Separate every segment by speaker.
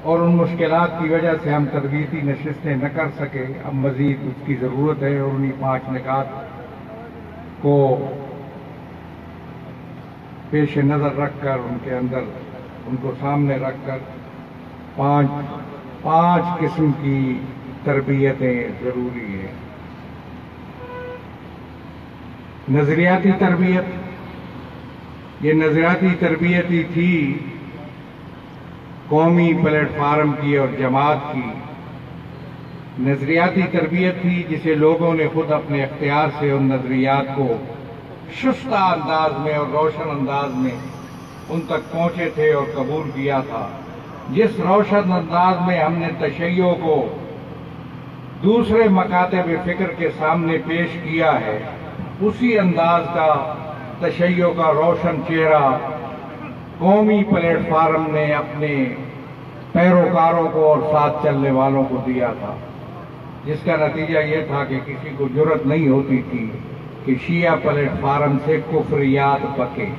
Speaker 1: اور ان مشکلات کی وجہ سے ہم تربیتی نشستیں نہ کر سکے. اب مزید اس کی ضرورت ہے اور انہی 5 نکات کو پیش نظر رکھ کر ان کو سامنے رکھ کر 5 قسم کی تربیتیں ضروری ہیں. نظریاتی تربیت، یہ نظریاتی تربیت ہی تھی قومی پلیٹ فارم کی اور جماعت کی. نظریاتی تربیت تھی جسے لوگوں نے خود اپنے اختیار سے ان نظریات کو شستہ انداز میں اور روشن انداز میں ان تک پہنچے تھے اور قبول کیا تھا. جس روشن انداز میں ہم نے تشیع کو دوسرے مکاتب فکر کے سامنے پیش کیا ہے، اسی انداز کا تشیع کا روشن چہرہ قومی پلیٹ فارم نے اپنے پیروکاروں کو اور ساتھ چلنے والوں کو دیا تھا، جس کا نتیجہ یہ تھا کہ کسی کو جرأت نہیں ہوتی تھی کہ شیعہ پلیٹ فارم سے کفریات بکے.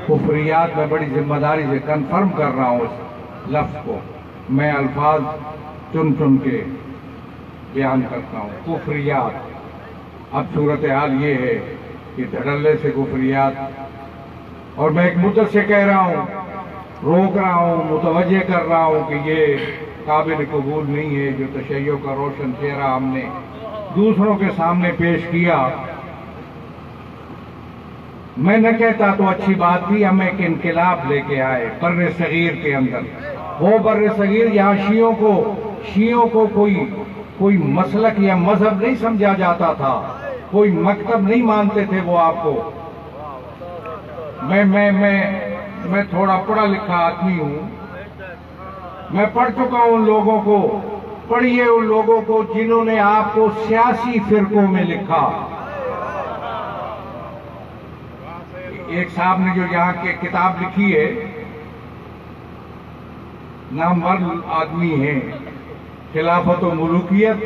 Speaker 1: کفریات میں بڑی ذمہ داری سے کنفرم کر رہا ہوں اس لفظ کو، میں الفاظ چن کے بیان کرتا ہوں. کفریات. اب صورتحال یہ ہے کہ دھڑلے سے کفریات، اور میں ایک مدت سے کہہ رہا ہوں، روک رہا ہوں، متوجہ کر رہا ہوں کہ یہ قابل قبول نہیں ہے جو تشیع کا روشن چہرہ ہم نے دوسروں کے سامنے پیش کیا. میں نہ کہتا تو اچھی بات تھی، ہم ایک انقلاب لے کے آئے بر صغیر کے اندر. وہ بر صغیر یہاں شیعوں کو کوئی مسلک یا مذہب نہیں سمجھا جاتا تھا، کوئی مکتب نہیں مانتے تھے وہ آپ کو. میں تھوڑا پڑھا لکھا آدمی ہوں، میں پڑھ چکا ہوں ان لوگوں کو. پڑھیے ان لوگوں کو جنہوں نے آپ کو سیاسی فرقوں میں لکھا. ایک صاحب نے جو یہاں کے کتاب لکھی ہے، نامور آدمی ہے، خلافت و ملوکیت.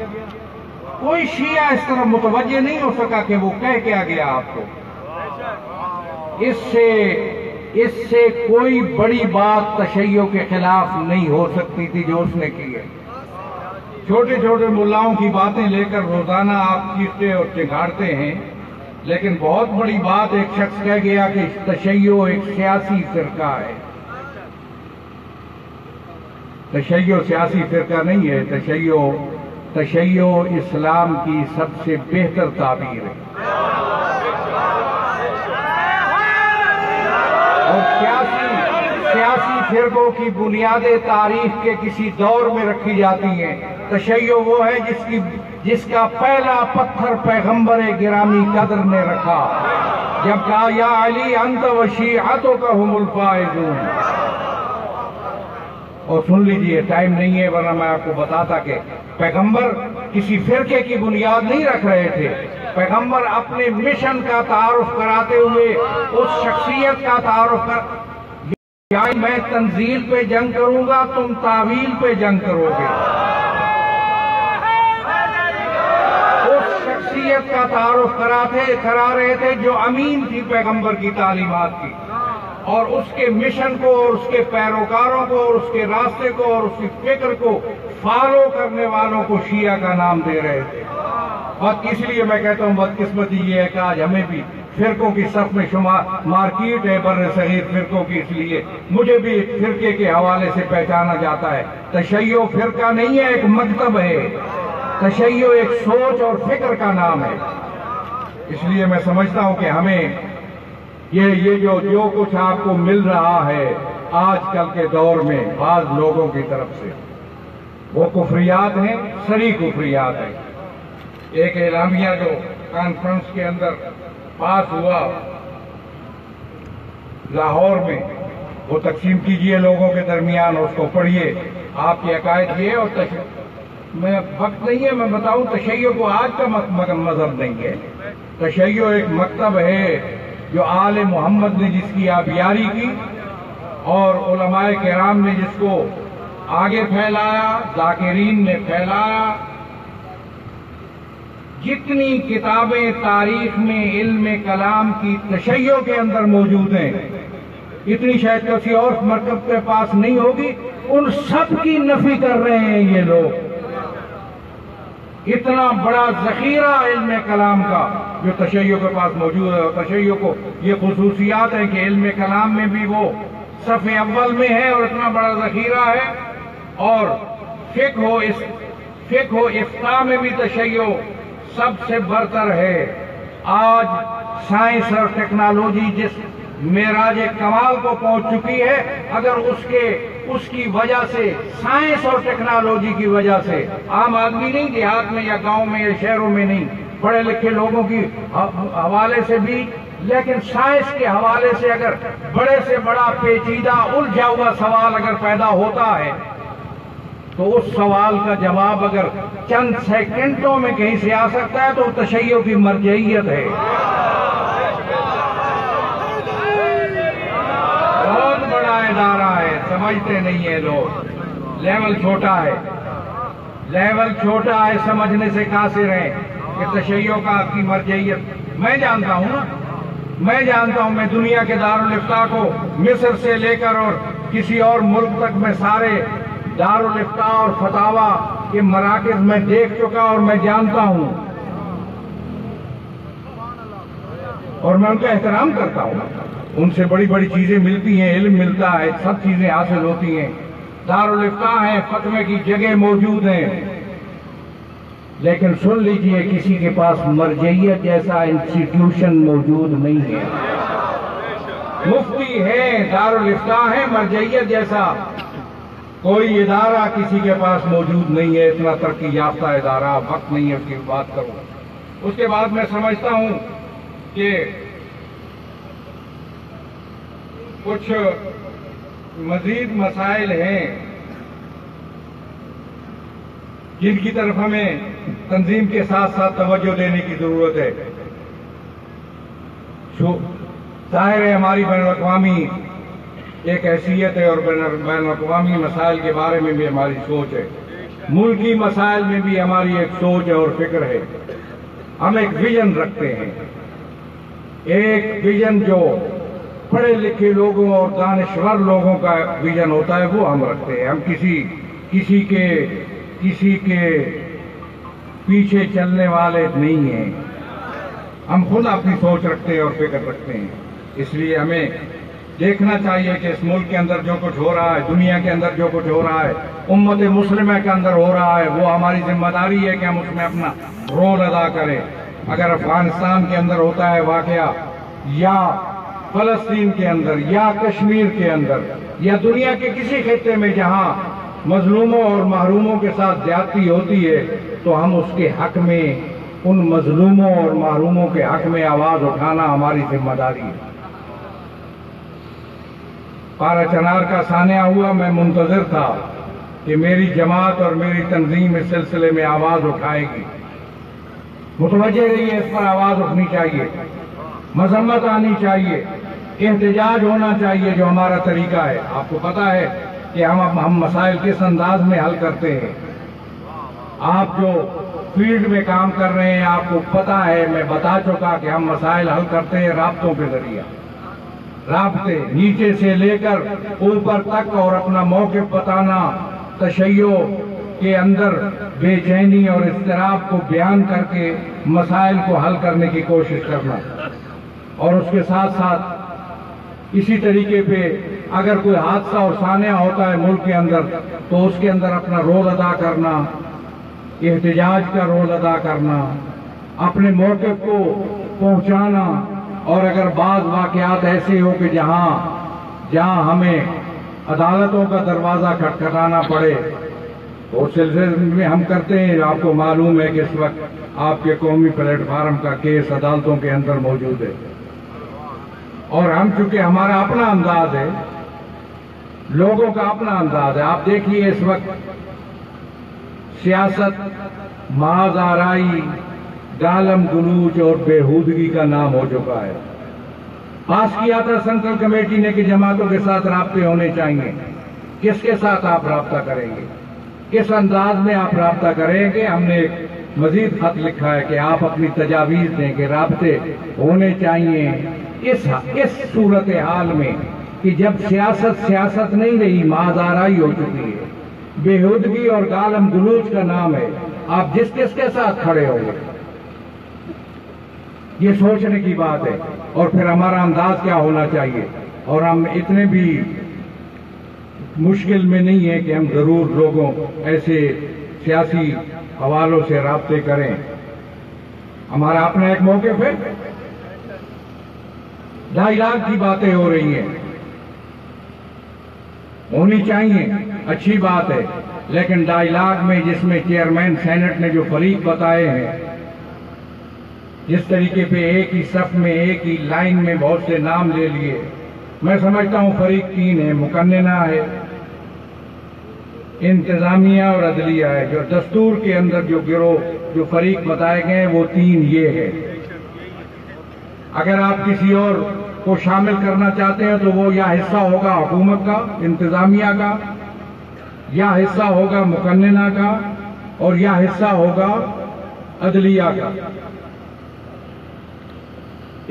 Speaker 1: کوئی شیعہ اس طرح متوجہ نہیں ہو سکا کہ وہ کہہ کیا گیا آپ کو. اس سے کوئی بڑی بات تشیع کے خلاف نہیں ہو سکتی تھی جو اس نے کی ہے. چھوٹے چھوٹے ملاؤں کی باتیں لے کر روزانہ آپ چیختے اور چنگھاڑتے ہیں، لیکن بہت بڑی بات ایک شخص کہہ گیا کہ تشیع ایک سیاسی فرقہ ہے. تشیع سیاسی فرقہ نہیں ہے. تشیع اسلام کی سب سے بہتر تعبیر ہے. اور سیاسی فرقوں کی بنیادیں تاریخ کے کسی دور میں رکھی جاتی ہیں. تشیع وہ ہے جس کا پہلا پتھر پیغمبر گرامی قدر نے رکھا جب کہا یا علی انت و شیعتک هم الفائزون. اور سن لیجئے، ٹائم نہیں ہے ورنہ میں آپ کو بتاتا کہ پیغمبر کسی فرقے کی بنیاد نہیں رکھ رہے تھے. پیغمبر اپنے مشن کا تعارف کراتے ہوئے اس شخصیت کا تعارف یعنی میں تنزیل پہ جنگ کروں گا، تم تعویل پہ جنگ کرو گے. اس شخصیت کا تعارف کرا رہے تھے جو امین تھی پیغمبر کی تعلیمات کی، اور اس کے مشن کو اور اس کے پیروکاروں کو اور اس کے راستے کو اور اس کی فکر کو فالو کرنے والوں کو شیعہ کا نام دے رہے تھے. اس لیے میں کہتا ہوں بدقسمتی یہ ہے کہ آج ہمیں بھی فرقوں کی صف میں مارکیٹ ہے بر صغیر فرقوں کی، اس لیے مجھے بھی ایک فرقے کے حوالے سے پہچانا جاتا ہے. تشیع فرقہ نہیں ہے، ایک مکتب ہے. تشیع ایک سوچ اور فکر کا نام ہے. اس لیے میں سمجھتا ہوں کہ ہمیں یہ جو کچھ آپ کو مل رہا ہے آج کل کے دور میں بعض لوگوں کی طرف سے، وہ کفریات ہیں، سری کفریات ہیں. ایک اعلامیہ جو کانفرنس کے اندر پاس ہوا لاہور میں، وہ تقسیم کیجئے لوگوں کے درمیان، اس کو پڑھیے. آپ کے عقائد یہ، اور میں وقت نہیں ہے میں بتاؤں، تشیع کو آج کا مذہب نہیں ہے. تشیع ایک مکتب ہے جو آل محمد نے جس کی آبیاری کی اور علماء کرام نے جس کو آگے پھیلایا، ذاکرین نے پھیلایا. جتنی کتابیں تاریخ میں علم کلام کی تشیع کے اندر موجود ہیں، اتنی شاید کسی اور مرکب کے پاس نہیں ہوگی، ان سب کی نفی کر رہے ہیں یہ لوگ۔ اتنا بڑا ذخیرہ علم کلام کا جو تشیع کے پاس موجود ہے، اور تشیع کو یہ خصوصیات ہیں کہ علم کلام میں بھی وہ صف اول میں ہے اور اتنا بڑا ذخیرہ ہے، اور فقہ و افتاء میں بھی تشیع سب سے برتر ہے۔ آج سائنس اور ٹیکنالوجی جس معراج کمال کو پہنچ چکی ہے، اگر اس کی وجہ سے، سائنس اور ٹیکنالوجی کی وجہ سے، عام آدمی نہیں، دیہات میں یا گاؤں میں یا شہروں میں نہیں، پڑھے لکھے لوگوں کی حوالے سے بھی، لیکن سائنس کے حوالے سے اگر بڑے سے بڑا پیچیدہ الجھا ہوا سوال اگر پیدا ہوتا ہے تو اس سوال کا جواب اگر چند سیکنڈوں میں کہیں سے آ سکتا ہے تو تشیع کی مرجعیت ہے۔ بہت بڑا ادارہ ہے، سمجھتے نہیں ہیں لوگ، لیول چھوٹا ہے، لیول چھوٹا ہے، سمجھنے سے قاصر ہیں کہ تشیع کی مرجعیت۔ میں جانتا ہوں نا، میں دنیا کے دارالافتاء کو مصر سے لے کر اور کسی اور ملک تک میں سارے دارالافتاء اور فتاوی کے مراکز میں دیکھ چکا اور میں جانتا ہوں، اور میں ان کا احترام کرتا ہوں۔ ان سے بڑی بڑی چیزیں ملتی ہیں، علم ملتا ہے، سب چیزیں حاصل ہوتی ہیں، دارالافتاء ہیں، فتوے کی جگہ موجود ہیں، لیکن سن لیجئے کسی کے پاس مرجعیت جیسا انسٹیٹیوشن موجود نہیں ہے۔ مفتی ہے، دارالافتاء ہے، مرجعیت جیسا کوئی ادارہ کسی کے پاس موجود نہیں ہے، اتنا ترقی یافتہ ادارہ، وقت نہیں ہے اس کی بات کروں۔ اس کے بعد میں سمجھتا ہوں کہ کچھ مزید مسائل ہیں جن کی طرف ہمیں تنظیم کے ساتھ ساتھ توجہ دینے کی ضرورت ہے۔ ظاہر ہے ہماری بین الاقوامی ایک حیثیت ہے اور بین الاقوامی مسائل کے بارے میں بھی ہماری سوچ ہے، ملکی مسائل میں بھی ہماری ایک سوچ ہے اور فکر ہے۔ ہم ایک ویژن رکھتے ہیں، ایک ویژن جو پڑھے لکھے لوگوں اور دانشور لوگوں کا ویژن ہوتا ہے وہ ہم رکھتے ہیں۔ ہم کسی کے پیچھے چلنے والے نہیں ہیں، ہم خود اپنی سوچ رکھتے ہیں اور فکر رکھتے ہیں۔ اس لیے ہمیں دیکھنا چاہیے کہ اس ملک کے اندر جو کچھ ہو رہا ہے، دنیا کے اندر جو کچھ ہو رہا ہے، امت مسلمہ کے اندر ہو رہا ہے، وہ ہماری ذمہ داری ہے کہ ہم اس میں اپنا رول ادا کریں۔ اگر افغانستان کے اندر ہوتا ہے واقعہ، یا فلسطین کے اندر، یا کشمیر کے اندر، یا دنیا کے کسی خطے میں جہاں مظلوموں اور محروموں کے ساتھ زیادتی ہوتی ہے، تو ہم اس کے حق میں، ان مظلوموں اور محروموں کے حق میں آواز اٹھانا ہماری ذمہ داری ہے۔ پارا چنار کا سانحہ ہوا، میں منتظر تھا کہ میری جماعت اور میری تنظیم اس سلسلے میں آواز اٹھائے گی۔ متوجہ رہیے، اس پر آواز اٹھنی چاہیے، مذمت آنی چاہیے، احتجاج ہونا چاہیے، جو ہمارا طریقہ ہے۔ آپ کو پتا ہے کہ ہم مسائل کس انداز میں حل کرتے ہیں۔ آپ جو فیلڈ میں کام کر رہے ہیں، آپ کو پتا ہے، میں بتا چکا کہ ہم مسائل حل کرتے ہیں رابطوں کے ذریعہ، رابطے نیچے سے لے کر اوپر تک، اور اپنا موقف بتانا، تشیع کے اندر بے چینی اور اضطراب کو بیان کر کے مسائل کو حل کرنے کی کوشش کرنا، اور اس کے ساتھ ساتھ اسی طریقے پہ اگر کوئی حادثہ اور سانحہ ہوتا ہے ملک کے اندر تو اس کے اندر اپنا رول ادا کرنا، احتجاج کا رول ادا کرنا، اپنے موقف کو پہنچانا، اور اگر بعض واقعات ایسے ہو کہ جہاں ہمیں عدالتوں کا دروازہ کھٹکھٹانا پڑے تو اس سلسلے میں ہم کرتے ہیں۔ آپ کو معلوم ہے کہ اس وقت آپ کے قومی پلیٹ فارم کا کیس عدالتوں کے اندر موجود ہے، اور ہم چونکہ ہمارا اپنا انداز ہے، لوگوں کا اپنا انداز ہے۔ آپ دیکھیے اس وقت سیاست محض آرائی، گالم گلوچ اور بےہودگی کا نام ہو چکا ہے۔ پاس کیا تھا سینٹرل کمیٹی نے کہ جماعتوں کے ساتھ رابطے ہونے چاہیے۔ کس کے ساتھ آپ رابطہ کریں گے، کس انداز میں آپ رابطہ کریں گے؟ ہم نے ایک مزید خط لکھا ہے کہ آپ اپنی تجاویز دیں کہ رابطے ہونے چاہیے۔ اس صورتحال میں کہ جب سیاست نہیں رہی، مازارائی ہو چکی ہے، بےہودگی اور گالم گلوچ کا نام ہے، آپ جس کس کے ساتھ کھڑے ہو گے؟ یہ سوچنے کی بات ہے۔ اور پھر ہمارا انداز کیا ہونا چاہیے؟ اور ہم اتنے بھی مشکل میں نہیں ہیں کہ ہم ضرور لوگوں ایسے سیاسی حوالوں سے رابطے کریں۔ ہمارا اپنا ایک موقف ہے، 2.5 لاکھ کی باتیں ہو رہی ہیں، ہونی چاہیے، اچھی بات ہے، لیکن 2.5 لاکھ میں جس میں چیئرمین سینٹ نے جو فریق بتائے ہیں، جس طریقے پہ ایک ہی صف میں ایک ہی لائن میں بہت سے نام لے لیے، میں سمجھتا ہوں فریق 3 ہے، مقننہ ہے، انتظامیہ اور عدلیہ ہے۔ جو دستور کے اندر جو گروہ جو فریق بتائے گئے وہ 3 یہ ہے۔ اگر آپ کسی اور کو شامل کرنا چاہتے ہیں تو وہ یا حصہ ہوگا حکومت کا، انتظامیہ کا، یا حصہ ہوگا مقننہ کا، اور یا حصہ ہوگا عدلیہ کا۔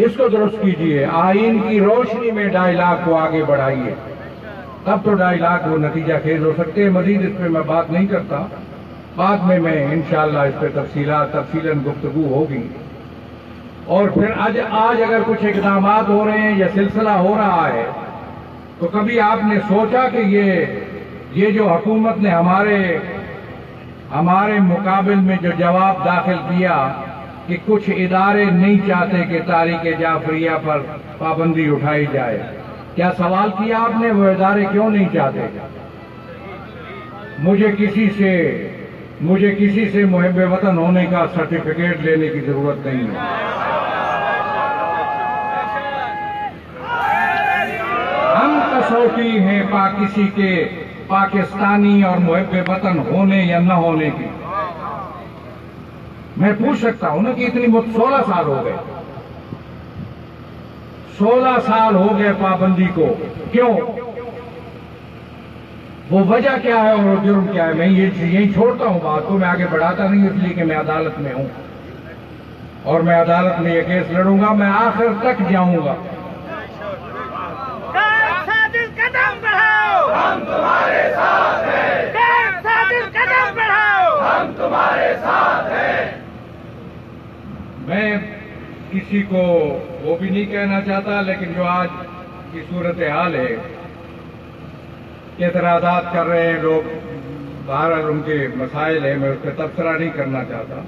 Speaker 1: اس کو درست کیجئے، آئین کی روشنی میں 2.5 لاکھ کو آگے بڑھائیے، تب تو 2.5 لاکھ وہ نتیجہ خیز ہو سکتے ہیں۔ مزید اس پہ میں بات نہیں کرتا، بعد میں انشاءاللہ اس پہ تفصیلاً گفتگو ہوگی۔ اور پھر آج اگر کچھ اقدامات ہو رہے ہیں یا سلسلہ ہو رہا ہے تو کبھی آپ نے سوچا کہ یہ جو حکومت نے ہمارے مقابل میں جو جواب داخل کیا کہ کچھ ادارے نہیں چاہتے کہ تاریخ جعفریہ پر پابندی اٹھائی جائے، کیا سوال کیا آپ نے وہ ادارے کیوں نہیں چاہتے؟ مجھے کسی سے محب وطن ہونے کا سرٹیفکیٹ لینے کی ضرورت نہیں ہے۔ ہم کسوٹی ہیں کسی کے پاکستانی اور محب وطن ہونے یا نہ ہونے کی۔ میں پوچھ سکتا ہوں نا کہ اتنی 16 سال ہو گئے، 16 سال ہو گئے پابندی کو، کیوں؟ وہ وجہ کیا ہے اور جرم کیا ہے؟ میں یہی چھوڑتا ہوں بات کو، میں آگے بڑھاتا نہیں، اس لیے کہ میں عدالت میں ہوں اور میں عدالت میں یہ کیس لڑوں گا، میں آخر تک جاؤں گا۔
Speaker 2: قدم بڑھاؤ، ہم تمہارے ساتھ ہیں، قدم بڑھاؤ، ہم تمہارے ساتھ ہیں۔
Speaker 1: میں کسی کو وہ بھی نہیں کہنا چاہتا، لیکن جو آج کی صورتحال ہے، اعتراضات کر رہے ہیں لوگ، بہرحال ان کے مسائل ہیں، میں اس پہ تبصرہ نہیں کرنا چاہتا،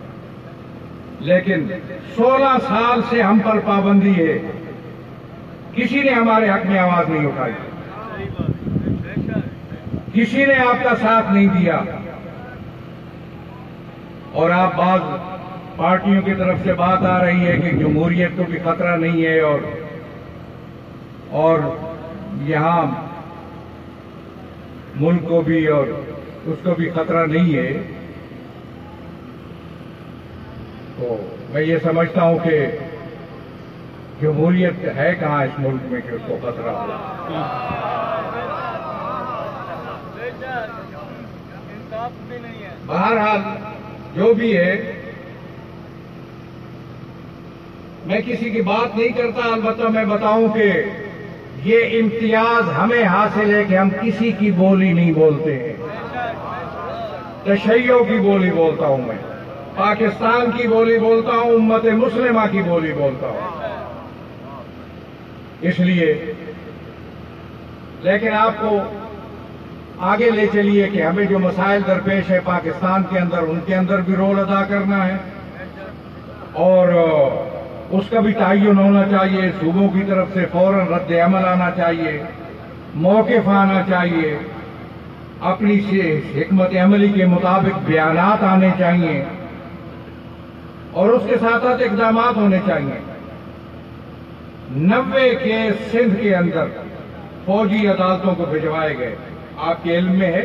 Speaker 1: لیکن 16 سال سے ہم پر پابندی ہے، کسی نے ہمارے حق میں آواز نہیں اٹھائی، کسی نے آپ کا ساتھ نہیں دیا، اور آپ بعض پارٹیوں کی طرف سے بات آ رہی ہے کہ جمہوریت کو بھی خطرہ نہیں ہے اور یہاں ملک کو بھی اور اس کو بھی خطرہ نہیں ہے، تو میں یہ سمجھتا ہوں کہ جمہوریت ہے کہاں اس ملک میں کہ اس کو خطرہ ہو۔ بہرحال جو بھی ہے، میں کسی کی بات نہیں کرتا، البتہ میں بتاؤں کہ یہ امتیاز ہمیں حاصل ہے کہ ہم کسی کی بولی نہیں بولتے ہیں، تشیع کی بولی بولتا ہوں، میں پاکستان کی بولی بولتا ہوں، امت مسلمہ کی بولی بولتا ہوں، اس لیے لیکن آپ کو آگے لے چلیے کہ ہمیں جو مسائل درپیش ہے پاکستان کے اندر، ان کے اندر بھی رول ادا کرنا ہے، اور اس کا بھی تعین ہونا چاہیے، صوبوں کی طرف سے فوراً رد عمل آنا چاہیے، موقف آنا چاہیے، اپنی حکمت عملی کے مطابق بیانات آنے چاہیے، اور اس کے ساتھ ساتھ اقدامات ہونے چاہیے۔ 90 کیس سندھ کے اندر فوجی عدالتوں کو بھجوائے گئے، آپ کے علم میں ہے؟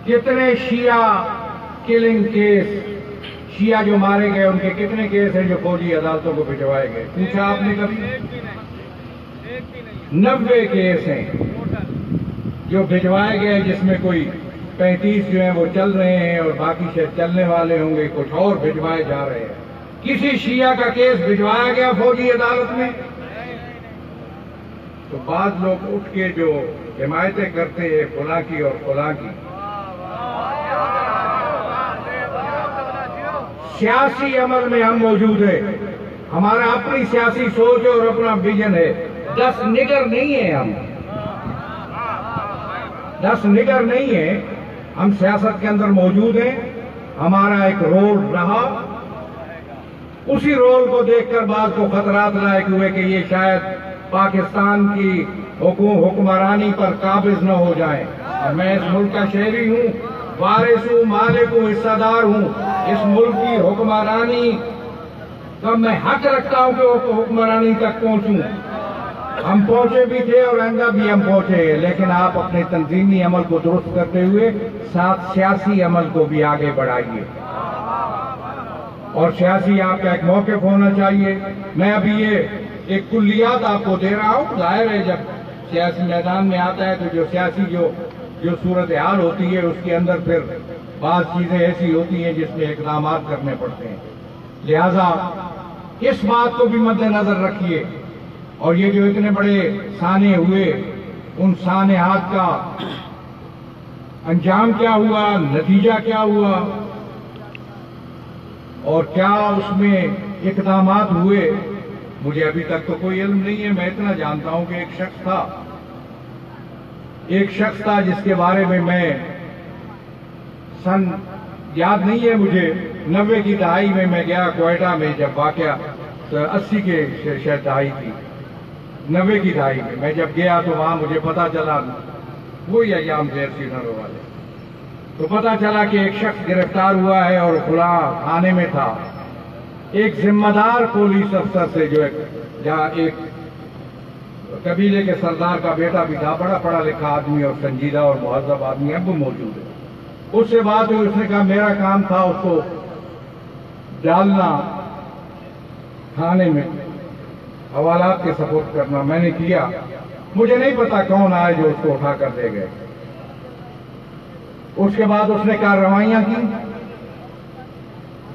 Speaker 1: کتنے شیعہ کلنگ کیس، شیعہ جو مارے گئے ان کے کتنے کیس ہیں جو فوجی عدالتوں کو بھجوائے گئے؟ پوچھا آپ نے کبھی؟ 90 کیس ہیں جو بھجوائے گئے، جس میں کوئی 35 جو ہیں وہ چل رہے ہیں اور باقی شاید چلنے والے ہوں گے، کچھ اور بھجوائے جا رہے ہیں۔ کسی شیعہ کا کیس بھجوایا گیا فوجی عدالت میں؟ تو بعض لوگ اٹھ کے جو حمایتیں کرتے ہیں فلاں کی اور فلاں کی، سیاسی عمل میں ہم موجود ہیں، ہمارا اپنی سیاسی سوچ اور اپنا ویژن ہے، 10 نگر نہیں ہیں ہم، 10 نگر نہیں ہیں، ہم سیاست کے اندر موجود ہیں، ہمارا ایک رول رہا، اسی رول کو دیکھ کر بعض کو خطرات لائق ہوئے کہ یہ شاید پاکستان کی حکمرانی پر قابض نہ ہو جائیں، اور میں اس ملک کا شہری ہوں، وارث ہوں، مالک ہوں، حصہ دار ہوں، اس ملک کی حکمرانی کا میں حق رکھتا ہوں کہ حکمرانی تک پہنچوں، ہم پہنچے بھی تھے اور آئندہ بھی ہم پہنچے، لیکن آپ اپنے تنظیمی عمل کو درست کرتے ہوئے ساتھ سیاسی عمل کو بھی آگے بڑھائیے، اور سیاسی آپ کا ایک موقف ہونا چاہیے۔ میں ابھی یہ ایک کلیات آپ کو دے رہا ہوں، ظاہر ہے جب سیاسی میدان میں آتا ہے تو جو سیاسی جو صورتحال ہوتی ہے اس کے اندر پھر بعض چیزیں ایسی ہوتی ہیں جس میں اقدامات کرنے پڑتے ہیں، لہذا اس بات کو بھی مد نظر رکھیے، اور یہ جو اتنے بڑے سانحے ہوئے ان سانحات کا انجام کیا ہوا، نتیجہ کیا ہوا، اور کیا اس میں اقدامات ہوئے، مجھے ابھی تک تو کوئی علم نہیں ہے۔ میں اتنا جانتا ہوں کہ ایک شخص تھا جس کے بارے میں سن یاد نہیں ہے مجھے، 90 کی دہائی میں گیا کوئٹہ میں، جب واقعہ 80 کے شاید دہائی تھی، 90 کی دہائی میں جب گیا تو وہاں مجھے پتا چلا، وہی ایام زیر سینر والے، تو پتا چلا کہ ایک شخص گرفتار ہوا ہے اور فلاں تھانے میں تھا، ایک ذمہ دار پولیس افسر سے، جو جہاں ایک قبیلے کے سردار کا بیٹا بھی تھا، بڑا پڑھا لکھا آدمی اور سنجیدہ اور مہذب آدمی، اب وہ موجود ہے، اس سے بات ہوئی، اس نے کہا میرا کام تھا اس کو ڈالنا تھانے میں، حوالات کے سپورٹ کرنا، میں نے کیا، مجھے نہیں پتا کون آئے جو اس کو اٹھا کر دے گئے۔ اس کے بعد اس نے کارروائیاں کی،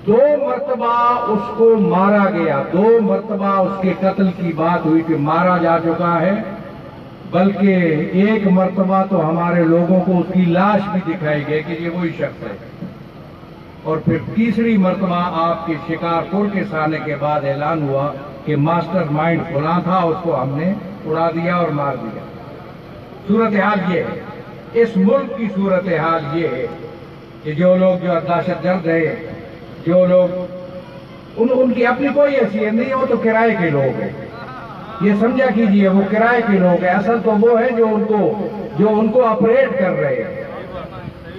Speaker 1: 2 مرتبہ اس کو مارا گیا، 2 مرتبہ اس کے قتل کی بات ہوئی کہ مارا جا چکا ہے، بلکہ 1 مرتبہ تو ہمارے لوگوں کو اس کی لاش بھی دکھائی گئی کہ یہ وہی شخص ہے، اور پھر 3ری مرتبہ آپ کے شکارپور کے سانے کے بعد اعلان ہوا کہ ماسٹر مائنڈ فلاں تھا، اس کو ہم نے اڑا دیا اور مار دیا۔ صورتحال یہ ہے، اس ملک کی صورتحال یہ ہے کہ جو لوگ جو دہشت گرد ہے، جو لوگ ان کی اپنی کوئی حیثیت نہیں، وہ تو کرائے کے لوگ ہیں، یہ سمجھا کیجئے، وہ کرائے کے لوگ ہیں، اصل تو وہ ہے جو ان کو آپریٹ کر رہے ہیں،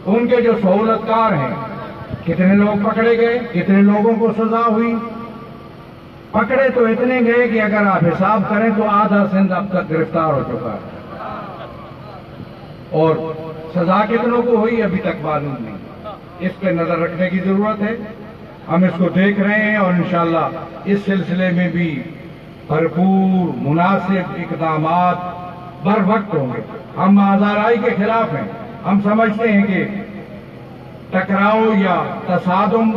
Speaker 1: ان کے جو سہولت کار ہیں۔ کتنے لوگ پکڑے گئے، کتنے لوگوں کو سزا ہوئی، پکڑے تو اتنے گئے کہ اگر آپ حساب کریں تو آدھا سندھ اب تک گرفتار ہو چکا ہے، اور سزا کتنوں کو ہوئی ابھی تک معلوم نہیں۔ اس پہ نظر رکھنے کی ضرورت ہے، ہم اس کو دیکھ رہے ہیں، اور انشاءاللہ اس سلسلے میں بھی بھرپور مناسب اقدامات بر وقت ہوں گے۔ ہم آزارائی کے خلاف ہیں، ہم سمجھتے ہیں کہ ٹکراؤ یا تصادم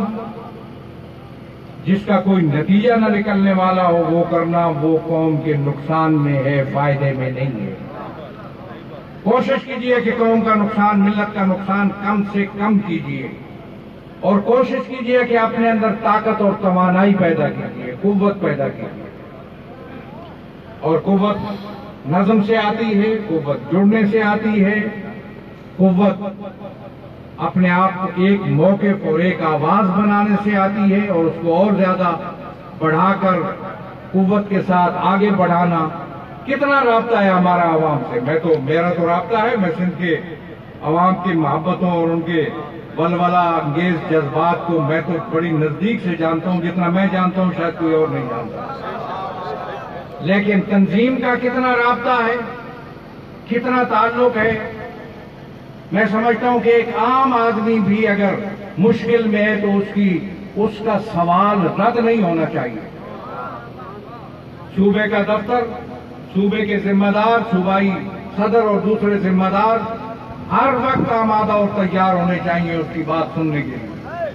Speaker 1: جس کا کوئی نتیجہ نہ نکلنے والا ہو وہ کرنا، وہ قوم کے نقصان میں ہے، فائدے میں نہیں ہے۔ کوشش کیجئے کہ قوم کا نقصان، ملت کا نقصان کم سے کم کیجئے، اور کوشش کیجئے کہ اپنے اندر طاقت اور توانائی پیدا کیجئے، قوت پیدا کیجئے، اور قوت نظم سے آتی ہے، قوت جڑنے سے آتی ہے، قوت اپنے آپ کو ایک موقف اور ایک آواز بنانے سے آتی ہے، اور اس کو اور زیادہ بڑھا کر قوت کے ساتھ آگے بڑھانا۔ کتنا رابطہ ہے ہمارا عوام سے، میرا تو رابطہ ہے، میں سندھ کے عوام کی محبتوں اور ان کے ولولہ انگیز جذبات کو میں تو بڑی نزدیک سے جانتا ہوں، جتنا میں جانتا ہوں شاید کوئی اور نہیں جانتا، لیکن تنظیم کا کتنا رابطہ ہے، کتنا تعلق ہے، میں سمجھتا ہوں کہ ایک عام آدمی بھی اگر مشکل میں ہے تو اس کا سوال رد نہیں ہونا چاہیے۔ صوبے کا دفتر، صوبے کے ذمہ دار، صوبائی صدر اور دوسرے ذمہ دار ہر وقت آمادہ اور تیار ہونے چاہیے اس کی بات سننے کے لیے۔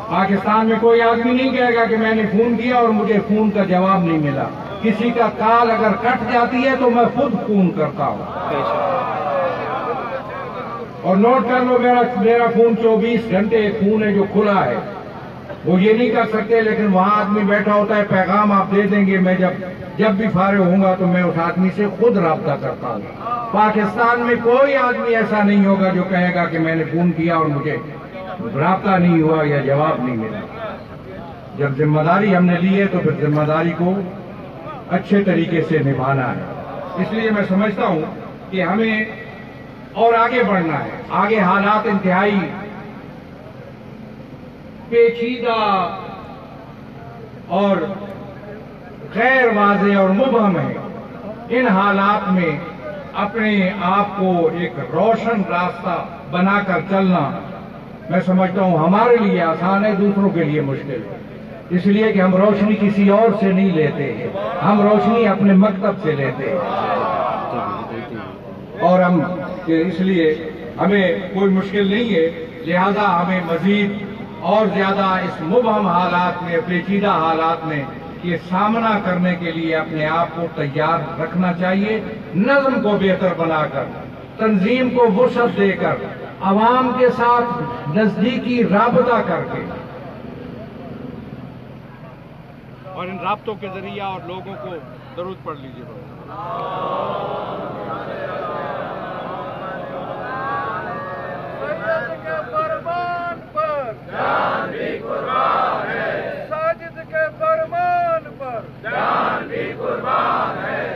Speaker 1: پاکستان میں کوئی آدمی نہیں کہے گا کہ میں نے فون کیا اور مجھے فون کا جواب نہیں ملا۔ کسی کا کال اگر کٹ جاتی ہے تو میں خود فون کرتا ہوں. اور نوٹ کر لو میرا فون 24 گھنٹے فون ہے جو کھلا ہے. وہ یہ نہیں کر سکتے لیکن وہاں آدمی بیٹھا ہوتا ہے, پیغام آپ دے دیں گے, میں جب بھی فارغ ہوں گا تو میں اس آدمی سے خود رابطہ کرتا ہوں. پاکستان میں کوئی آدمی ایسا نہیں ہوگا جو کہے گا کہ میں نے فون کیا اور مجھے رابطہ نہیں ہوا یا جواب نہیں ملا. جب ذمہ داری ہم نے لی ہے تو پھر ذمہ داری کو اچھے طریقے سے نبھانا ہے. اس لیے میں سمجھتا ہوں کہ ہمیں اور آگے بڑھنا ہے. آگے حالات انتہائی پیچیدہ اور غیر واضح اور مبہم ہے. ان حالات میں اپنے آپ کو ایک روشن راستہ بنا کر چلنا میں سمجھتا ہوں ہمارے لیے آسان ہے, دوسروں کے لیے مشکل ہے. اس لیے کہ ہم روشنی کسی اور سے نہیں لیتے ہیں, ہم روشنی اپنے مکتب سے لیتے ہیں. اور اس لیے ہمیں کوئی مشکل نہیں ہے, لہذا ہمیں مزید اور زیادہ اس مبہم حالات میں, پیچیدہ حالات میں یہ سامنا کرنے کے لیے اپنے آپ کو تیار رکھنا چاہیے. نظم کو بہتر بنا کر, تنظیم کو وسعت دے کر, عوام کے ساتھ نزدیکی رابطہ کر کے,
Speaker 3: اور ان رابطوں کے ذریعہ اور لوگوں کو درود پڑھ لیجیے.
Speaker 2: سید کے فرمان پر جان بھی قربان ہے, ساجد کے فرمان پر جان بھی قربان ہے.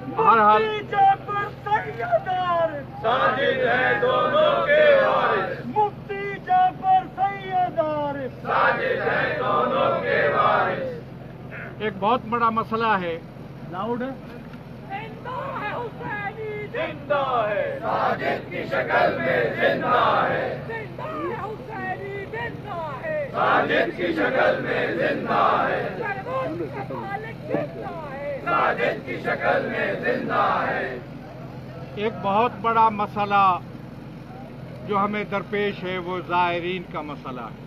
Speaker 3: بہرحال
Speaker 2: جعفر سیدار ساجد ہے دونوں کے وارث, مفتی جعفر سیدار ساجد ہے دونوں کے وارث.
Speaker 3: ایک بہت بڑا مسئلہ ہے.
Speaker 2: لاؤڈ ہے. زندہ ہے حسینی, زندہ ہے ساجد کی شکل میں, زندہ ہے زندہ ہے حسینی, زندہ ہے ساجد کی شکل میں, زندہ ہے ساجد کی شکل میں, زندہ ہے.
Speaker 3: ایک بہت بڑا مسئلہ جو ہمیں درپیش ہے وہ زائرین کا مسئلہ ہے.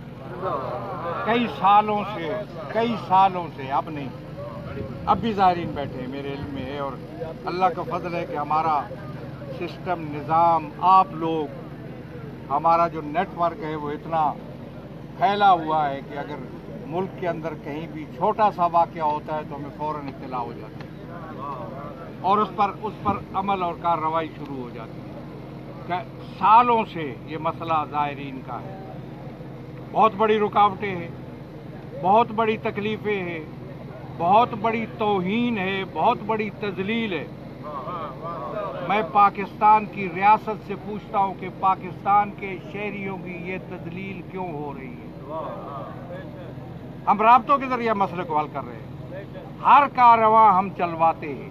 Speaker 3: کئی سالوں سے اب نہیں, اب بھی زائرین بیٹھے ہیں میرے علم میں ہے, اور اللہ کا فضل ہے کہ ہمارا سسٹم, نظام, آپ لوگ, ہمارا جو نیٹ ورک ہے وہ اتنا پھیلا ہوا ہے کہ اگر ملک کے اندر کہیں بھی چھوٹا سا واقعہ ہوتا ہے تو ہمیں فوراً اطلاع ہو جاتی ہے اور اس پر عمل اور کارروائی شروع ہو جاتی ہے. سالوں سے یہ مسئلہ زائرین کا ہے. بہت بڑی رکاوٹیں ہیں, بہت بڑی تکلیفیں ہیں, بہت بڑی توہین ہے, بہت بڑی تذلیل ہے. میں پاکستان کی ریاست سے پوچھتا ہوں کہ پاکستان کے شہریوں کی یہ تذلیل کیوں ہو رہی ہے؟ ہم رابطوں کے ذریعے مسئلے کو حل کر رہے ہیں, ہر کارروائی ہم چلواتے ہیں,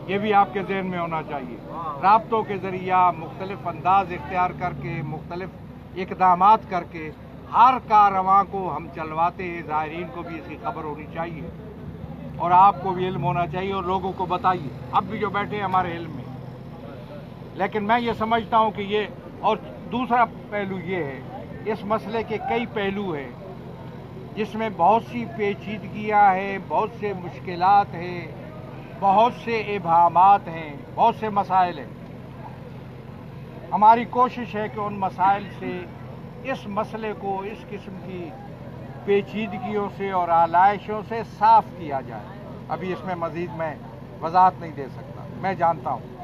Speaker 3: یہ بھی آپ کے ذہن میں ہونا چاہیے. رابطوں کے ذریعہ مختلف انداز اختیار کر کے, مختلف اقدامات کر کے ہر کارروائی کو ہم چلواتے ہیں. زائرین کو بھی اس کی خبر ہونی چاہیے اور آپ کو بھی علم ہونا چاہیے اور لوگوں کو بتائیے, اب بھی جو بیٹھے ہیں ہمارے علم میں. لیکن میں یہ سمجھتا ہوں کہ یہ, اور دوسرا پہلو یہ ہے, اس مسئلے کے کئی پہلو ہیں جس میں بہت سی پیچیدگیاں ہیں, بہت سے مشکلات ہیں, بہت سے ابہامات ہیں, بہت سے مسائل ہیں. ہماری کوشش ہے کہ ان مسائل سے, اس مسئلے کو اس قسم کی پیچیدگیوں سے اور آلائشوں سے صاف کیا جائے. ابھی اس میں مزید میں وضاحت نہیں دے سکتا. میں جانتا ہوں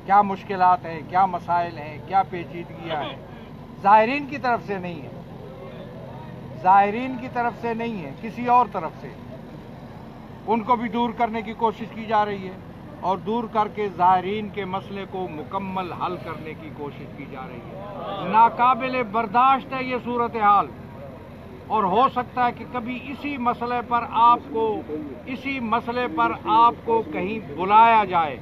Speaker 3: کیا مشکلات ہیں, کیا مسائل ہیں, کیا پیچیدگیاں ہیں. زائرین کی طرف سے نہیں ہے, زائرین کی طرف سے نہیں ہے, کسی اور طرف سے. ان کو بھی دور کرنے کی کوشش کی جا رہی ہے اور دور کر کے زائرین کے مسئلے کو مکمل حل کرنے کی کوشش کی جا رہی ہے. ناقابل برداشت ہے یہ صورتحال, اور ہو سکتا ہے کہ کبھی اسی مسئلے پر آپ کو کہیں بلایا جائے.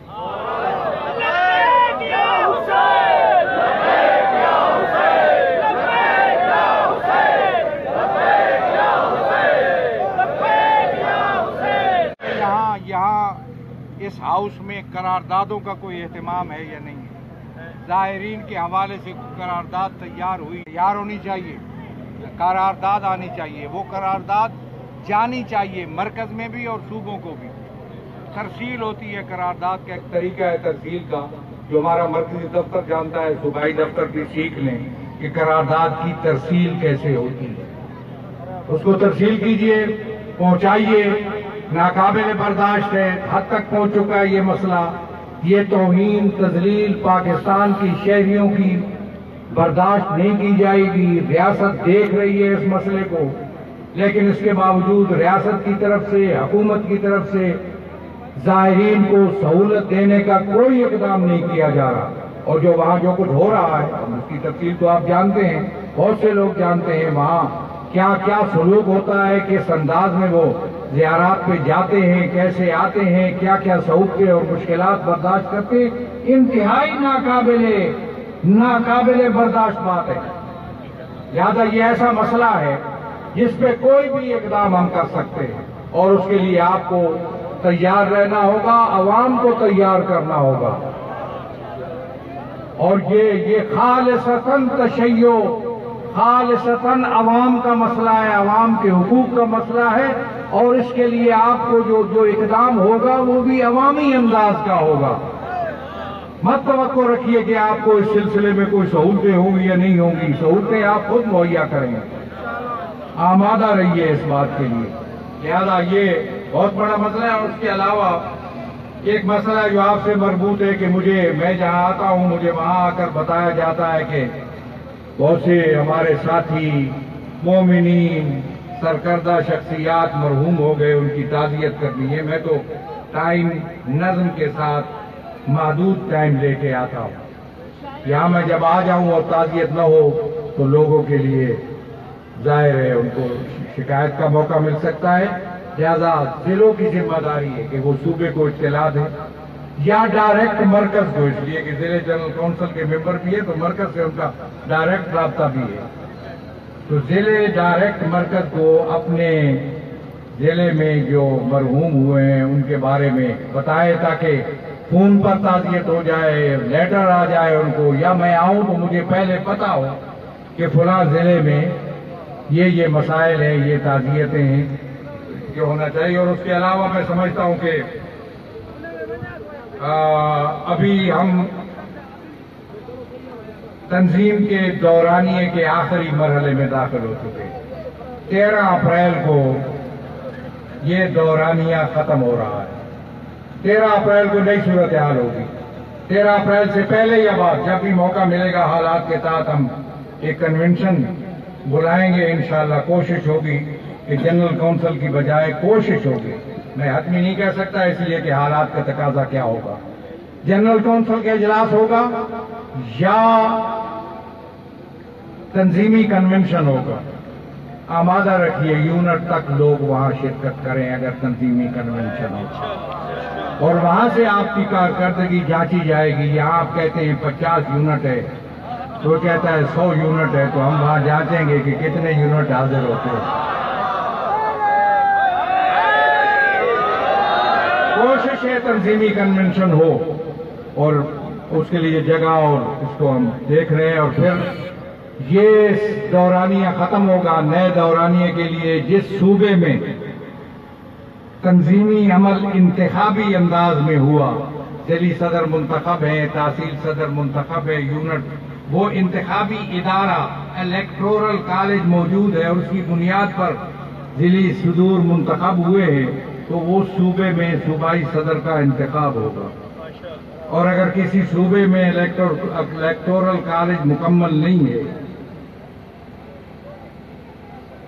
Speaker 3: یہاں اس ہاؤس میں قراردادوں کا کوئی اہتمام ہے یا نہیں ہے؟ زائرین کے حوالے سے قرارداد تیار ہونی چاہیے, قرارداد آنی چاہیے. وہ قرارداد جانی چاہیے، مرکز میں بھی اور صوبوں کو بھی۔ ترسیل ہوتی ہے قرارداد کا ایک طریقہ ہے ترسیل کا، جو ہمارا مرکزی دفتر جانتا ہے، صوبائی دفتر بھی سیکھ لیں کہ قرارداد کی ترسیل کیسے ہوتی ہے۔ اس کو ترسیل کیجئے، پہنچائیے۔ ناقابل برداشت ہے، حد تک پہنچ چکا ہے یہ مسئلہ۔ یہ توہین تذلیل پاکستان کی شہریوں کی برداشت نہیں کی جائے گی۔ ریاست دیکھ رہی ہے اس مسئلے کو، لیکن اس کے باوجود ریاست کی طرف سے، حکومت کی طرف سے زائرین کو سہولت دینے کا کوئی اقدام نہیں کیا جا رہا۔ اور جو وہاں جو کچھ ہو رہا ہے اس کی تفصیل تو آپ جانتے ہیں، بہت سے لوگ جانتے ہیں وہاں کیا کیا سلوک ہوتا ہے، کس انداز میں وہ زیارات پہ جاتے ہیں، کیسے آتے ہیں، کیا کیا سہولتیں اور مشکلات برداشت کرتے ہیں۔ انتہائی ناقابل برداشت بات ہے۔ لہذا یہ ایسا مسئلہ ہے جس پہ کوئی بھی اقدام ہم کر سکتے ہیں، اور اس کے لیے آپ کو تیار رہنا ہوگا، عوام کو تیار کرنا ہوگا۔ اور یہ خالصتاً تشیع، خالصتاً عوام کا مسئلہ ہے، عوام کے حقوق کا مسئلہ ہے، اور اس کے لیے آپ کو جو اقدام ہوگا وہ بھی عوامی انداز کا ہوگا۔ مت توقع رکھیے کہ آپ کو اس سلسلے میں کوئی سہولتیں ہوں گی یا نہیں ہوں گی، سہولتیں آپ خود مہیا کریں گے۔ آمادہ رہیے اس بات کے لیے۔ لہذا یہ بہت بڑا مسئلہ ہے۔ اور اس کے علاوہ ایک مسئلہ جو آپ سے مربوط ہے کہ میں جہاں آتا ہوں مجھے وہاں آ کر بتایا جاتا ہے کہ بہت سے ہمارے ساتھی مومنین سرکردہ شخصیات مرحوم ہو گئے، ان کی تعزیت کرنی ہے۔ میں تو ٹائم نظم کے ساتھ محدود ٹائم لے کے آتا ہوں۔ یہاں میں جب آ جاؤں اور تعزیت نہ ہو تو لوگوں کے لیے ظاہر ہے ان کو شکایت کا موقع مل سکتا ہے۔ لہذا ضلعوں کی ذمہ داری ہے کہ وہ صوبے کو اطلاع دیں یا ڈائریکٹ مرکز کو، اس لیے کہ ضلع جنرل کونسل کے ممبر بھی ہے تو مرکز سے ان کا ڈائریکٹ رابطہ بھی ہے۔ تو ضلع ڈائریکٹ مرکز کو اپنے ضلع میں جو مرحوم ہوئے ہیں ان کے بارے میں بتائے، تاکہ فون پر تعزیت ہو جائے، لیٹر آ جائے ان کو، یا میں آؤں تو مجھے پہلے پتا ہو کہ فلاں ضلع میں یہ مسائل ہیں، یہ تعزیتیں ہیں، یہ ہونا چاہیے۔ اور اس کے علاوہ میں سمجھتا ہوں کہ ابھی ہم تنظیم کے دورانیے کے آخری مرحلے میں داخل ہو چکے ہیں۔ 13 اپریل کو یہ دورانیہ ختم ہو رہا ہے۔ 13 اپریل کو نئی صورتحال ہوگی۔ 13 اپریل سے پہلے یا بعد جب بھی موقع ملے گا حالات کے تحت ہم ایک کنونشن بلائیں گے انشاءاللہ۔ کوشش ہوگی کہ جنرل کونسل کی بجائے کوشش ہوگی، میں حتمی نہیں کہہ سکتا اس لیے کہ حالات کا تقاضا کیا ہوگا، جنرل کونسل کا اجلاس ہوگا یا تنظیمی کنونشن ہوگا۔ آمادہ رکھیے یونٹ تک لوگ وہاں شرکت کریں اگر تنظیمی کنونشن ہو، اور وہاں سے آپ کی کارکردگی جانچی جائے گی۔ یہاں آپ کہتے ہیں 50 یونٹ ہے، تو کہتا ہے 100 یونٹ ہے، تو ہم وہاں جانچیں گے کہ کتنے یونٹ حاضر ہوتے ہیں۔ کوشش ہے تنظیمی کنونشن ہو، اور اس کے لیے جگہ اور اس کو ہم دیکھ رہے ہیں۔ اور پھر یہ دورانیہ ختم ہوگا، نئے دورانیے کے لیے جس صوبے میں تنظیمی عمل انتخابی انداز میں ہوا، ضلعی صدر منتخب ہے، تحصیل صدر منتخب ہے، یونٹ وہ انتخابی ادارہ الیکٹورل کالج موجود ہے، اور اس کی بنیاد پر ضلعی صدور منتخب ہوئے ہیں، تو وہ صوبے میں صوبائی صدر کا انتخاب ہوگا۔ اور اگر کسی صوبے میں الیکٹورل کالج مکمل نہیں ہے،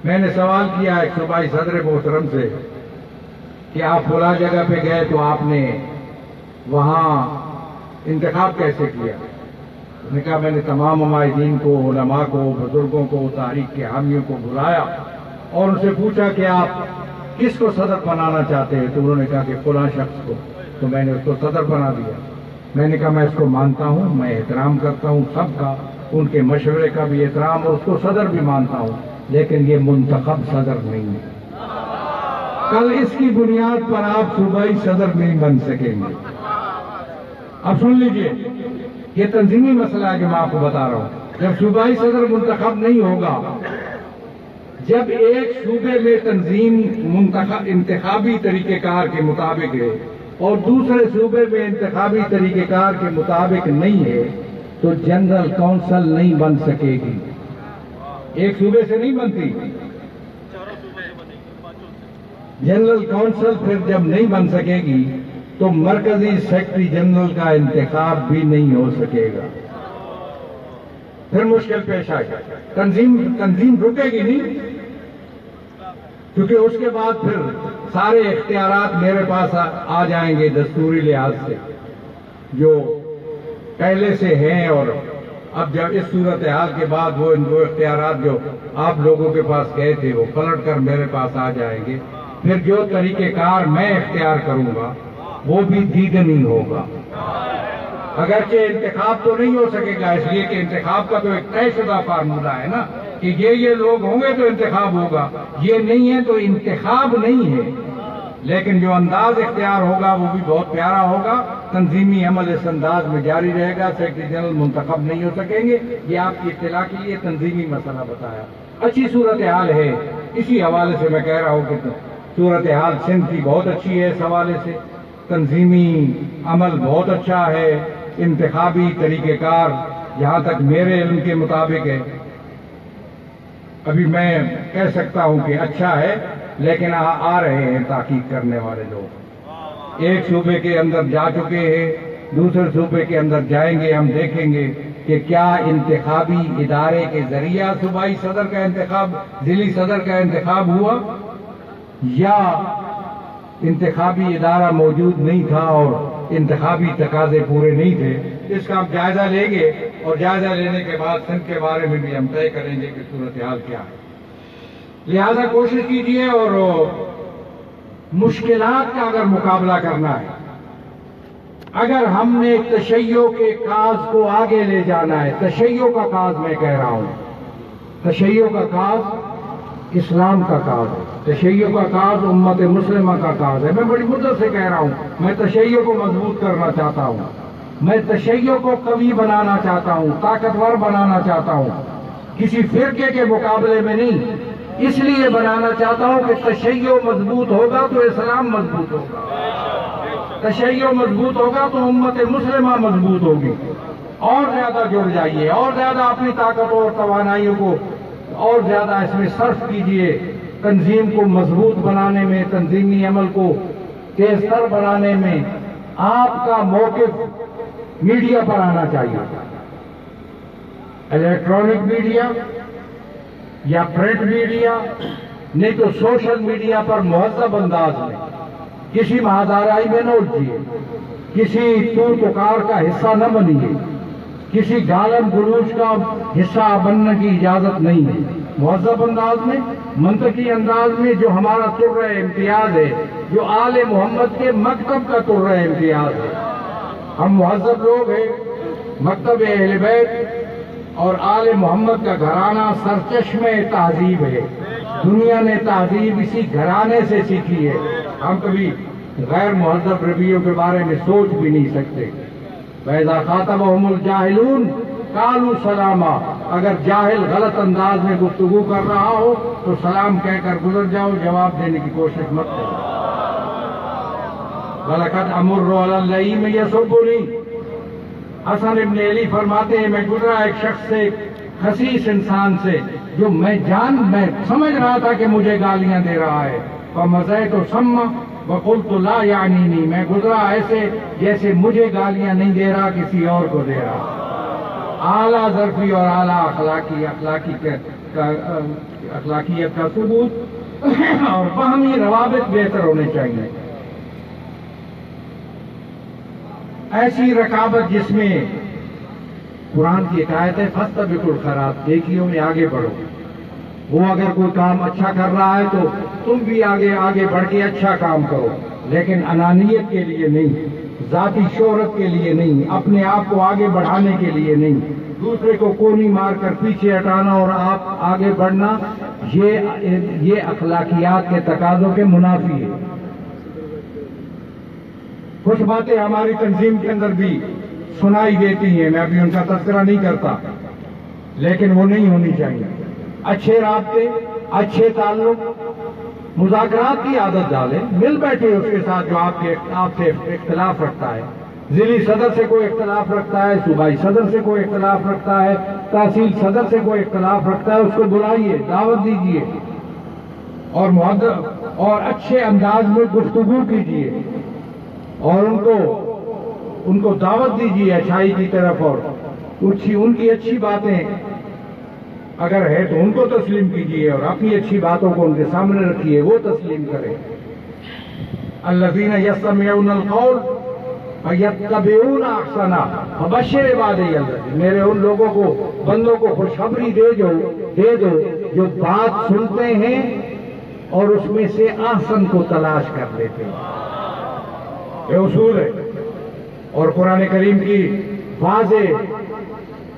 Speaker 3: میں نے سوال کیا ایک صوبائی صدر محترم سے کہ آپ فلاں جگہ پہ گئے تو آپ نے وہاں انتخاب کیسے کیا؟ میں نے کہا میں نے تمام عمائدین کو، علماء کو، بزرگوں کو، تاریخ کے حامیوں کو بلایا اور ان سے پوچھا کہ آپ کس کو صدر بنانا چاہتے ہیں، تو انہوں نے کہا کہ فلاں شخص کو، تو میں نے اس کو صدر بنا دیا۔ میں نے کہا میں اس کو مانتا ہوں، میں احترام کرتا ہوں سب کا، ان کے مشورے کا بھی احترام، اور اس کو صدر بھی مانتا ہوں، لیکن یہ منتخب صدر نہیں ہے۔ کل اس کی بنیاد پر آپ صوبائی صدر نہیں بن سکیں گے۔ اب سن لیجئے، یہ تنظیمی مسئلہ ہے جو میں آپ کو بتا رہا ہوں۔ جب صوبائی صدر منتخب نہیں ہوگا
Speaker 1: جب ایک صوبے میں تنظیم انتخابی طریقہ کار کے مطابق ہے اور دوسرے صوبے میں انتخابی طریقہ کار کے مطابق نہیں ہے تو جنرل کونسل نہیں بن سکے گی. ایک صوبے سے نہیں بنتی جنرل کونسل. پھر جب نہیں بن سکے گی تو مرکزی سیکرٹری جنرل کا انتخاب بھی نہیں ہو سکے گا. پھر مشکل پیش آئے گا. تنظیم رکے گی نہیں، کیونکہ اس کے بعد پھر سارے اختیارات میرے پاس آ جائیں گے دستوری لحاظ سے جو پہلے سے ہیں. اور اب جب اس صورتحال کے بعد وہ ان دو اختیارات جو آپ لوگوں کے پاس گئے تھے وہ پلٹ کر میرے پاس آ جائیں گے. پھر جو طریقہ کار میں اختیار کروں گا وہ بھی دیدنی ہوگا. اگرچہ انتخاب تو نہیں ہو سکے گا، اس لیے کہ انتخاب کا تو ایک طے شدہ فارمولہ ہے نا کہ یہ لوگ ہوں گے تو انتخاب ہوگا، یہ نہیں ہے تو انتخاب نہیں ہے. لیکن جو انداز اختیار ہوگا وہ بھی بہت پیارا ہوگا. تنظیمی عمل اس انداز میں جاری رہے گا. سیکرٹری جنرل منتخب نہیں ہو سکیں گے. یہ آپ کی اطلاع کے لیے تنظیمی مسئلہ بتایا. اچھی صورتحال ہے. اسی حوالے سے میں کہہ رہا ہوں کہ صورتحال سندھ کی بہت اچھی ہے. اس حوالے سے تنظیمی عمل بہت اچھا ہے. انتخابی طریقہ کار جہاں تک میرے علم کے مطابق ہے، ابھی میں کہہ سکتا ہوں کہ اچھا ہے، لیکن آ رہے ہیں تحقیق کرنے والے لوگ. ایک صوبے کے اندر جا چکے ہیں، دوسرے صوبے کے اندر جائیں گے. ہم دیکھیں گے کہ کیا انتخابی ادارے کے ذریعہ صوبائی صدر کا انتخاب، ضلعی صدر کا انتخاب ہوا، یا انتخابی ادارہ موجود نہیں تھا اور انتخابی تقاضے پورے نہیں تھے. اس کا ہم جائزہ لیں گے اور جائزہ لینے کے بعد سندھ کے بارے میں بھی ہم طے کریں گے کہ صورتحال کیا ہے. لہذا کوشش کیجیے اور مشکلات کا اگر مقابلہ کرنا ہے، اگر ہم نے تشیع کے کاز کو آگے لے جانا ہے، تشیع کا کاز میں کہہ رہا ہوں، تشیع کا کاز اسلام کا کاز ہے، تشیع کا کاز امت مسلمہ کا کاز ہے. میں بڑی مدت سے کہہ رہا ہوں میں تشیع کو مضبوط کرنا چاہتا ہوں، میں تشیع کو قوی بنانا چاہتا ہوں، طاقتور بنانا چاہتا ہوں. کسی فرقے کے مقابلے میں نہیں، اس لیے بنانا چاہتا ہوں کہ تشیع مضبوط ہوگا تو اسلام مضبوط ہوگا، تشیع مضبوط ہوگا تو امت مسلمہ مضبوط ہوگی. اور زیادہ جڑ جائیے، اور زیادہ اپنی طاقت اور توانائیوں کو اور زیادہ اس میں صرف کیجیے. تنظیم کو مضبوط بنانے میں، تنظیمی عمل کو تیز تر بنانے میں آپ کا موقف میڈیا پر آنا چاہیے. الیکٹرانک میڈیا یا پرنٹ میڈیا، نہیں تو سوشل میڈیا پر مہذب انداز میں کسی مہادارائی میں نہ الجھیے، کسی تو پکار کا حصہ نہ بنیے، کسی گالم گلوچ کا حصہ بننے کی اجازت نہیں ہے. مہذب انداز میں، منطقی انداز میں، جو ہمارا طرز امتیاز ہے، جو آل محمد کے مکتب کا طرز امتیاز ہے. ہم مہذب لوگ ہیں. مکتب اہل بیت اور آل محمد کا گھرانہ سرچشمہ تہذیب ہے. دنیا نے تہذیب اسی گھرانے سے سیکھی ہے. ہم کبھی غیر مہذب رویوں کے بارے میں سوچ بھی نہیں سکتے. وَإِذَا خَاطَبَهُمُ الْجَاهِلُونَ قَالُوا سَلَامًا. اگر جاہل غلط انداز میں گفتگو کر رہا ہو تو سلام کہہ کر گزر جاؤ، جواب دینے کی کوشش مت کرو. وَلَقَدْ أَمُرُّ عَلَى اللَّئِيمِ يَسُبُّنِي. حسن ابن علی فرماتے ہیں میں گزرا ایک شخص سے، خسیس انسان سے، جو میں سمجھ رہا تھا کہ مجھے گالیاں دے رہا ہے. فَمَزَيْتُ ثَمَّ وَقُلْتُ لَا يَعْنِينِي. میں گزرا ایسے جیسے مجھے گالیاں نہیں دے رہا، کسی اور کو دے رہا. اعلیٰ ظرفی اور اعلیٰ اخلاقیت کا ثبوت اور باہمی روابط بہتر ہونے چاہیے. ایسی رکابت جس میں قرآن کی آیت ہے فاستبقوا الخیرات، نیکیوں میں آگے بڑھو. وہ اگر کوئی کام اچھا کر رہا ہے تو تم بھی آگے بڑھ کے اچھا کام کرو، لیکن انانیت کے لیے نہیں، ذاتی شہرت کے لیے نہیں، اپنے آپ کو آگے بڑھانے کے لیے نہیں. دوسرے کو کونی مار کر پیچھے ہٹانا اور آپ آگے بڑھنا، یہ اخلاقیات کے تقاضوں کے منافی ہے. کچھ باتیں ہماری تنظیم کے اندر بھی سنائی دیتی ہیں، میں ابھی ان کا تذکرہ نہیں کرتا، لیکن وہ نہیں ہونی چاہیے. اچھے رابطے، اچھے تعلق، مذاکرات کی عادت ڈالیں، مل بیٹھے اس کے ساتھ جو آپ سے اختلاف رکھتا ہے، ضلعی صدر سے کوئی اختلاف رکھتا ہے، صوبائی صدر سے کوئی اختلاف رکھتا ہے، تحصیل صدر سے کوئی اختلاف رکھتا ہے، اس کو بلائیے، دعوت دیجیے اور مہذب اور اچھے انداز میں گفتگو کیجیے اور ان کو دعوت دیجیے اچھائی کی طرف، اور ان کی اچھی باتیں اگر ہے تو ان کو تسلیم کیجیے اور اپنی اچھی باتوں کو ان کے سامنے رکھیے، وہ تسلیم کریں۔ الذین یستمعون القول فیتبعون احسنہ فبشر عبادی الذین، میرے ان لوگوں کو، بندوں کو خوشخبری دے دو جو بات سنتے ہیں اور اس میں سے احسن کو تلاش کر لیتے ہیں۔ یہ اصول ہے اور قرآن کریم کی واضح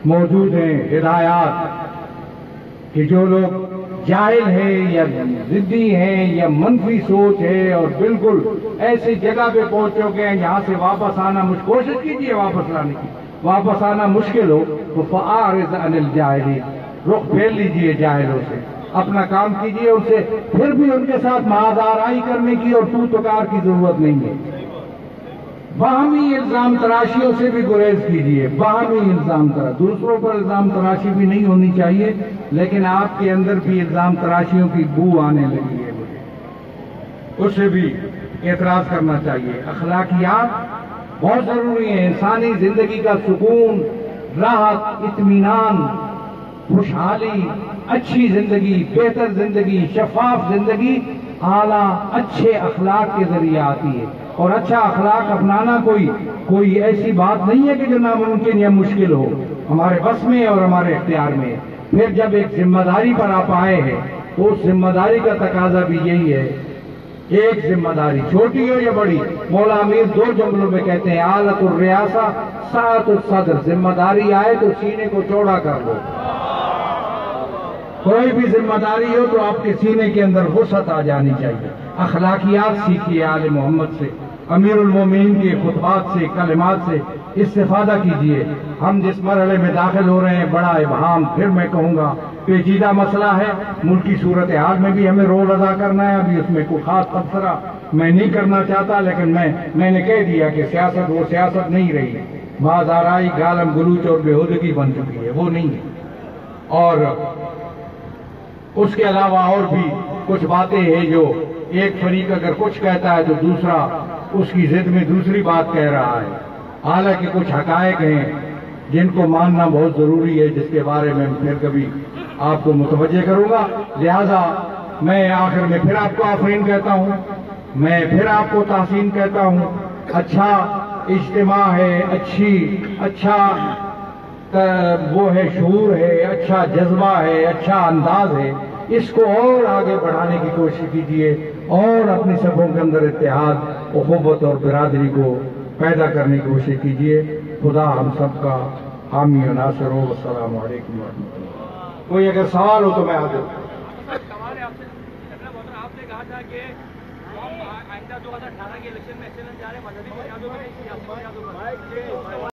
Speaker 1: موجود ہیں ہدایات کہ جو لوگ جاہل ہیں یا ضدی ہیں یا منفی سوچ ہے اور بالکل ایسی جگہ پہ پہنچ چکے ہیں جہاں سے واپس آنا کوشش کیجیے واپس لانے کی، واپس آنا مشکل ہو تو فَأَعْرِضْ عَنِ الْجَاهِلِينَ، رخ پھیر لیجیے جاہلوں سے، اپنا کام کیجیے ان سے، پھر بھی ان کے ساتھ معاذارائی کرنے کی اور تو تکار کی ضرورت نہیں ہے۔ باہمی الزام تراشیوں سے بھی گریز کیجیے، باہمی الزام تراشی، دوسروں پر الزام تراشی بھی نہیں ہونی چاہیے، لیکن آپ کے اندر بھی الزام تراشیوں کی بو آنے لگی ہے، اس سے بھی اعتراض کرنا چاہیے۔ اخلاقیات بہت ضروری ہیں، انسانی زندگی کا سکون، راحت، اطمینان، خوشحالی، اچھی زندگی، بہتر زندگی، شفاف زندگی اعلیٰ اچھے اخلاق کے ذریعے آتی ہے، اور اچھا اخلاق اپنانا کوئی ایسی بات نہیں ہے کہ جو ناممکن یا مشکل ہو، ہمارے بس میں اور ہمارے اختیار میں۔ پھر جب ایک ذمہ داری پر آپ آئے ہیں تو اس ذمہ داری کا تقاضا بھی یہی ہے، ایک ذمہ داری چھوٹی ہو یا بڑی، مولا امیر 2 جملوں میں کہتے ہیں آلت الریاسہ سعۃ الصدر، ذمہ داری آئے تو سینے کو چوڑا کر لو، کوئی بھی ذمہ داری ہو تو آپ کے سینے کے اندر وسعت آ جانی چاہیے۔ اخلاقیات سیکھیے آل محمد سے، امیر المومنین کے خطبات سے، کلمات سے استفادہ کیجیے۔ ہم جس مرحلے میں داخل ہو رہے ہیں بڑا ابہام، پھر میں کہوں گا پیچیدہ مسئلہ ہے، ملکی صورتحال میں بھی ہمیں رول ادا کرنا ہے، ابھی اس میں کوئی خاص تبصرہ میں نہیں کرنا چاہتا، لیکن میں نے کہہ دیا کہ سیاست وہ سیاست نہیں رہی، بعض آرائی گالم گلوچ اور بےہودگی بن چکی ہے، وہ نہیں ہے۔ اور اس کے علاوہ اور بھی کچھ باتیں ہیں جو ایک فریق اگر کچھ کہتا ہے تو دوسرا اس کی ضد میں دوسری بات کہہ رہا ہے، حالانکہ کچھ حقائق ہیں جن کو ماننا بہت ضروری ہے، جس کے بارے میں پھر کبھی آپ کو متوجہ کروں گا۔ لہذا میں آخر میں پھر آپ کو آفرین کہتا ہوں، میں پھر آپ کو تحسین کہتا ہوں، اچھا اجتماع ہے، اچھا وہ ہے، شعور ہے، اچھا جذبہ ہے، اچھا انداز ہے، اس کو اور آگے بڑھانے کی کوشش کیجیے اور اپنی صفوں کے اندر اتحاد، اخوت اور برادری کو پیدا کرنے کی کوشش کیجیے۔ خدا ہم سب کا حامی و ناصر ہو۔ السلام علیکم ورحمۃ اللہ۔ کوئی اگر سوال ہو تو میں حاضر ہوں۔
Speaker 2: سوال ہے آپ سے، آپ نے کہا تھا کہ آئندہ 2018 کے الیکشن میں ایسے جا رہے ہیں، مذہبی بنیادوں پر